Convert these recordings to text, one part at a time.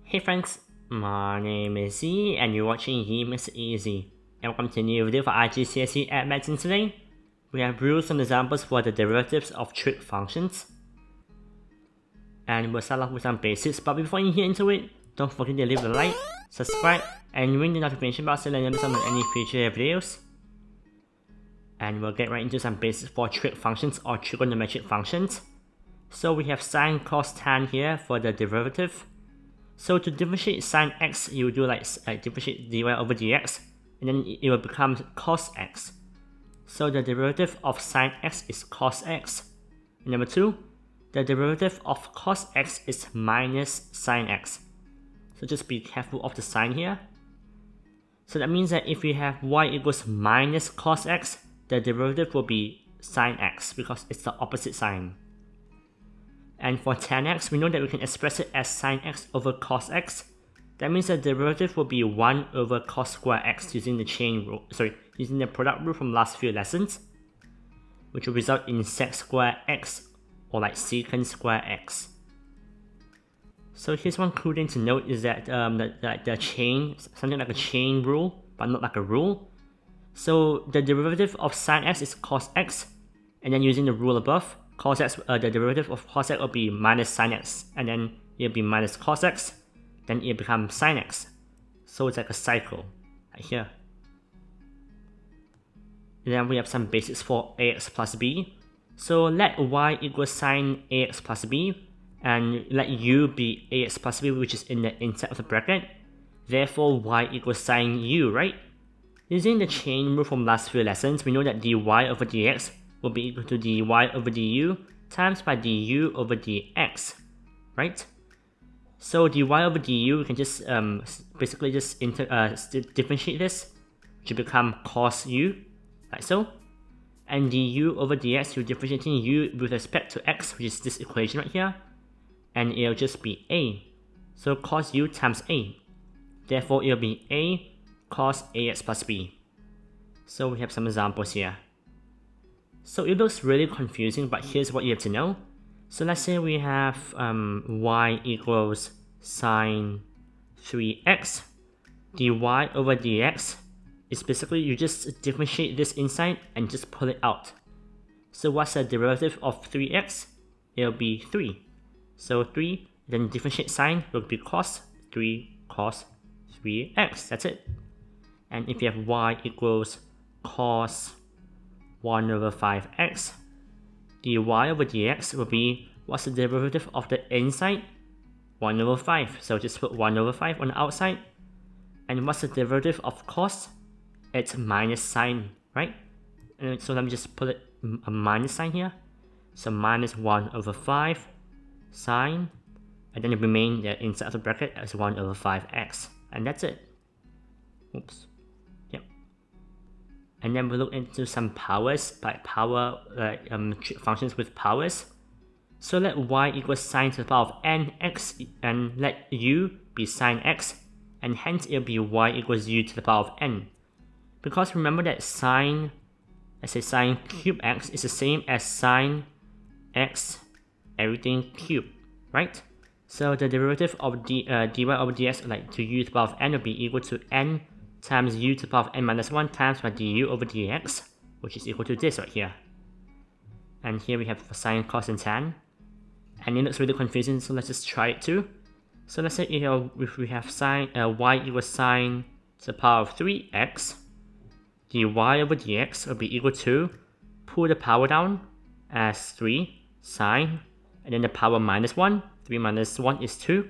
Hey friends, my name is Z and you're watching MakesItEasy. And welcome to a new video for IGCSE at Medicine today. We have rules and examples for the derivatives of trig functions. And we'll start off with some basics, but before you get into it, don't forget to leave a like, subscribe, and ring the notification bell so that you don't miss any future videos. And we'll get right into some basics for trig functions or trigonometric functions. So we have sine, cos, tan here for the derivative. So to differentiate sine x, you will do like differentiate dy over dx, and then it will become cos x. So the derivative of sine x is cos x. And number 2, the derivative of cos x is minus sine x. So just be careful of the sign here. So that means that if we have y equals minus cos x, the derivative will be sine x because it's the opposite sign. And for tan x, we know that we can express it as sine x over cos x. That means the derivative will be 1 over cos square x using the chain rule, using the product rule from last few lessons, which will result in sec square x or like secant square x. So here's one cool thing to note is that the chain, something like a chain rule, but not like a rule. So the derivative of sine x is cos x, and then using the rule above, cos x, the derivative of cos x will be minus sine x, and then it'll be minus cos x, then it'll become sine x. So it's like a cycle, right here. And then we have some basics for ax plus b. So let y equals sine ax plus b, and let u be ax plus b, which is in the inside of the bracket. Therefore, y equals sine u, right? Using the chain rule from last few lessons, we know that dy over dx will be equal to dy over du times by du over dx, right? So dy over du, we can just basically just differentiate this, which will become cos u, like so. And du over dx, you're differentiating u with respect to x, which is this equation right here, and it'll just be a. So cos u times a. Therefore, it'll be a cos ax plus b. So we have some examples here. So it looks really confusing, but here's what you have to know. So let's say we have y equals sine 3x. dy over dx is basically you just differentiate this inside and just pull it out. So what's the derivative of 3x? It'll be 3. So 3, then differentiate sign will be cos 3 cos 3x. That's it. And if you have y equals cos 1 over 5x, dy over dx will be, what's the derivative of the inside? 1 over 5, so just put 1 over 5 on the outside. And what's the derivative of cos? It's minus sine, right? And so let me just put a minus sign here. So minus 1 over 5 sine, and then it remains the inside of the bracket as 1 over 5x. And that's it. Oops. And then we'll look into some powers, by power functions with powers. So let y equals sine to the power of nx, and let u be sine x, and hence it'll be y equals u to the power of n. Because remember that sine, let's say sine cube x is the same as sine x everything cubed, right? So the derivative of dy over dx, like to u to the power of n, will be equal to n times u to the power of n minus 1 times by du over dx, which is equal to this right here. And here we have sine, cos, and tan. And it looks really confusing, so let's just try it too. So let's say if we have sine, y equals sine to the power of 3x, dy over dx will be equal to, pull the power down as 3 sine, and then the power minus 1, 3 minus 1 is 2,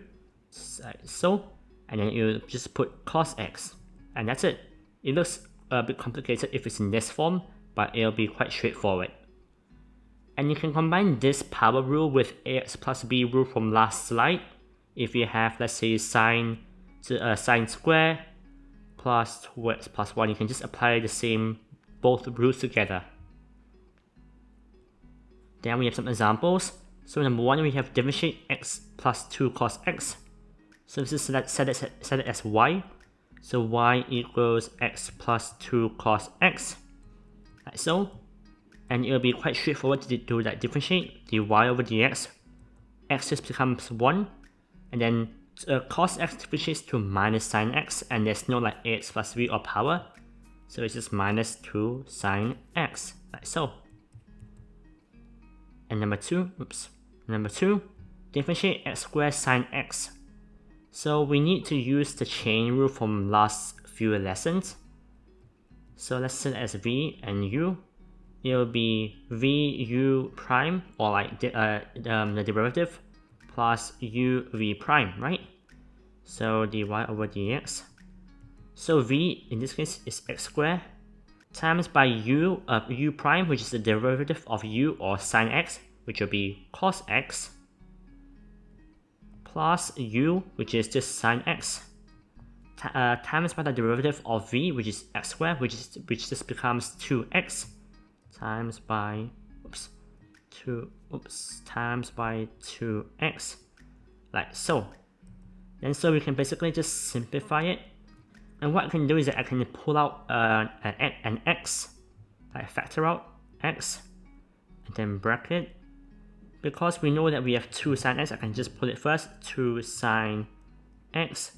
so, and then you just put cos x. And that's it. It looks a bit complicated if it's in this form, but it'll be quite straightforward. And you can combine this power rule with ax plus b rule from last slide. If you have, let's say, sine square plus 2x plus 1, you can just apply the same, both rules together. Then we have some examples. So number 1, we have differentiate x plus 2 cos x. So this is set it as y. So y equals x plus 2 cos x, like so. And it will be quite straightforward to do that differentiate dy over dx. X just becomes 1, and then cos x differentiates to minus sine x, and there's no like ax plus b or power, so it's just minus 2 sine x, like so. And number 2, differentiate x squared sine x. So we need to use the chain rule from last few lessons. So let's set it as v and u. It will be vu prime, or like the derivative, plus uv prime, right? So dy over dx. So v in this case is x squared times by u prime, which is the derivative of u or sine x, which will be cos x, plus u, which is just sine x, times by the derivative of v, which is x squared, which just becomes 2x, times by times by 2x, like so. And so we can basically just simplify it. And what I can do is that I can pull out an x, like factor out x, and then bracket. Because we know that we have 2 sine x, I can just put it first. 2 sine x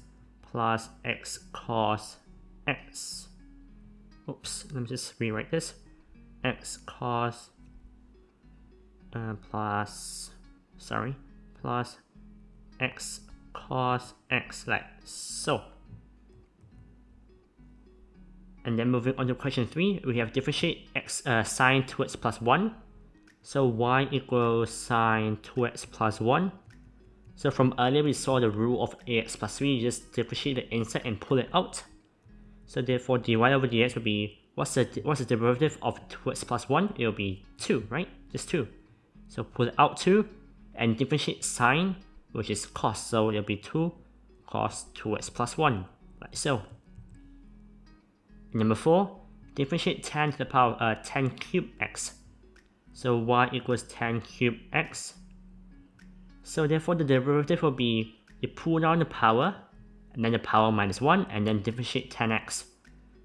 plus x cos x. Let me just rewrite this. X cos plus x cos x, like so. And then moving on to question 3, we have differentiate x sine 2x plus 1. So y equals sine 2x plus 1. So from earlier we saw the rule of ax plus b, you just differentiate the inside and pull it out. So therefore dy over dx will be, what's the derivative of 2x plus 1? It will be 2, right? Just 2. So pull it out 2 and differentiate sine, which is cos, so it will be 2 cos 2x plus 1, like so. Number 4, differentiate tan to the power 10 cubed x. So y equals 10 cubed x. So therefore the derivative will be, you pull down the power, and then the power minus 1, and then differentiate 10x.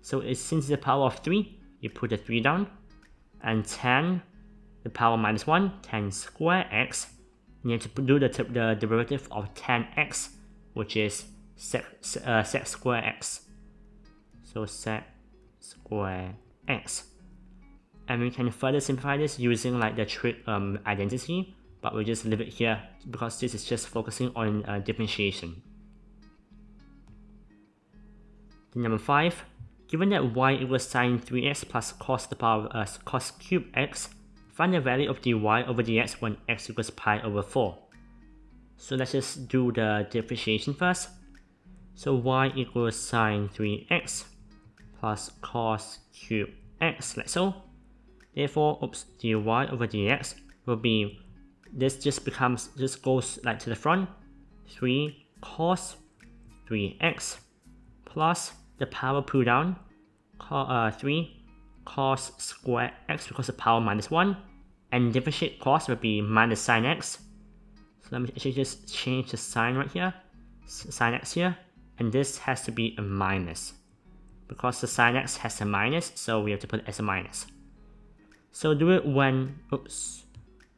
So since it's the power of 3, you put the 3 down, and 10, the power minus 1, 10 square x. You need to do the derivative of 10x, which is sec square x. So sec square x. And we can further simplify this using like the trig identity, but we'll just leave it here because this is just focusing on differentiation. Then number 5, given that y equals sine 3x plus cos the power cos cube x, find the value of dy over dx when x equals pi over 4. So let's just do the differentiation first. So y equals sine 3x plus cos cube x, like so. Therefore, dy over dx will be, this just goes like to the front, 3 cos 3x plus the power pull down, 3 cos square x because the power minus 1, and differentiate cos will be minus sine x. So let me actually just change the sign right here, sine x here, and this has to be a minus. Because the sine x has a minus, so we have to put it as a minus. So do it when,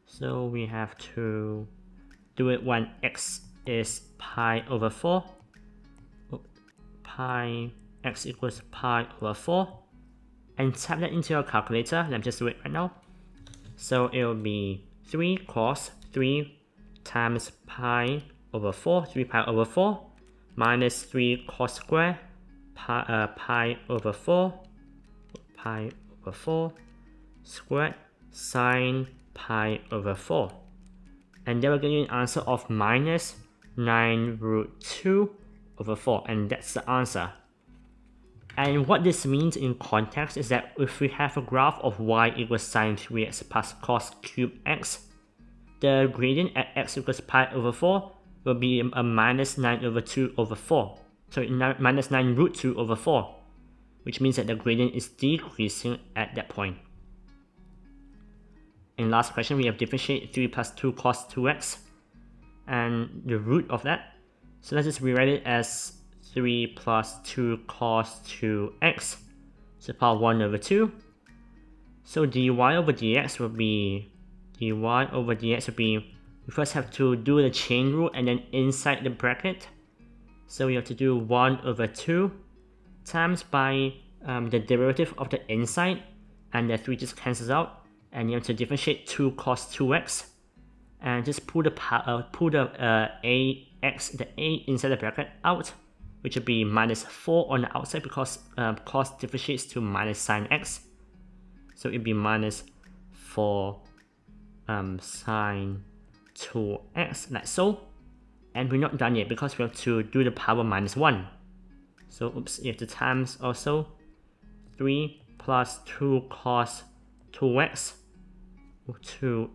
so we have to do it when x is pi over 4. X equals pi over 4. And type that into your calculator. Let me just do it right now. So it will be 3 cos 3 times pi over 4, 3 pi over 4, minus 3 cos square pi over 4 squared sine pi over 4. And then we're getting an answer of minus 9 root 2 over 4. And that's the answer. And what this means in context is that if we have a graph of y equals sine 3x plus cos cube x, the gradient at x equals pi over 4 will be a minus 9 over 2 over 4. So minus 9 root 2 over 4, which means that the gradient is decreasing at that point. In last question, we have differentiate 3 plus 2 cos 2x and the root of that. So let's just rewrite it as 3 plus 2 cos 2x, so power 1 over 2. So dy over dx will be, we first have to do the chain rule and then inside the bracket, So we have to do 1 over 2 times by the derivative of the inside, and the 3 just cancels out, and you have to differentiate 2 cos 2x, and just pull the a inside the bracket out, which will be minus 4 on the outside because cos differentiates to minus sine x. So it will be minus 4 sine 2x, like so. And we're not done yet because we have to do the power minus 1. So oops, you have to times also 3 plus 2 cos 2x to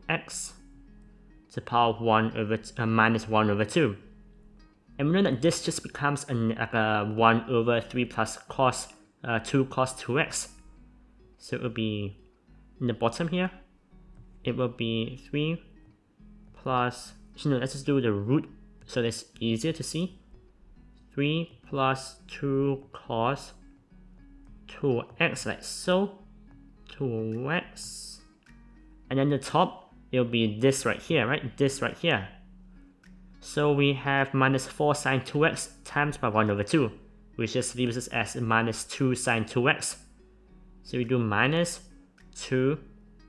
the power of 1 over minus 1 over 2. And we know that this just becomes a 1 over 3 plus cos 2 cos 2x. So it will be in the bottom here. It will be 3 plus, no, let's just do the root so that's easier to see. 3 plus 2 cos 2x, like so. 2x. And then the top, it will be this right here, right? This right here. So we have minus 4 sine 2x times by 1 over 2, which just leaves us as minus 2 sine 2x. So we do minus 2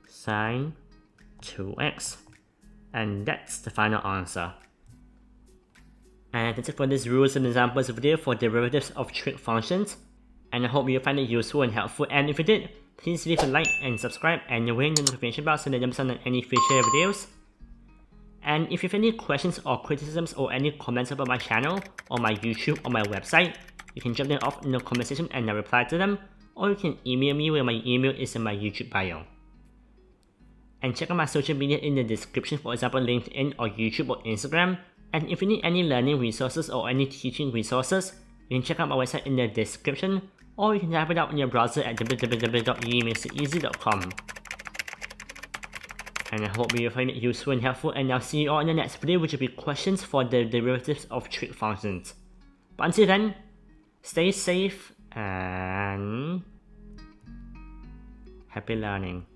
sine 2x. And that's the final answer. And that's it for this rules and examples video for derivatives of trig functions. And I hope you find it useful and helpful. And if you did, please leave a like and subscribe and ring the notification bell so that you don't miss out on any future videos. And if you have any questions or criticisms or any comments about my channel, or my YouTube, or my website, you can drop them off in the comment section and I'll reply to them. Or you can email me where my email is in my YouTube bio. And check out my social media in the description, for example LinkedIn or YouTube or Instagram. And if you need any learning resources or any teaching resources, you can check out my website in the description, or you can type it out in your browser at www.MakesItEasy.com. And I hope you find it useful and helpful, and I'll see you all in the next video, which will be questions for the derivatives of trig functions. But until then, stay safe and happy learning.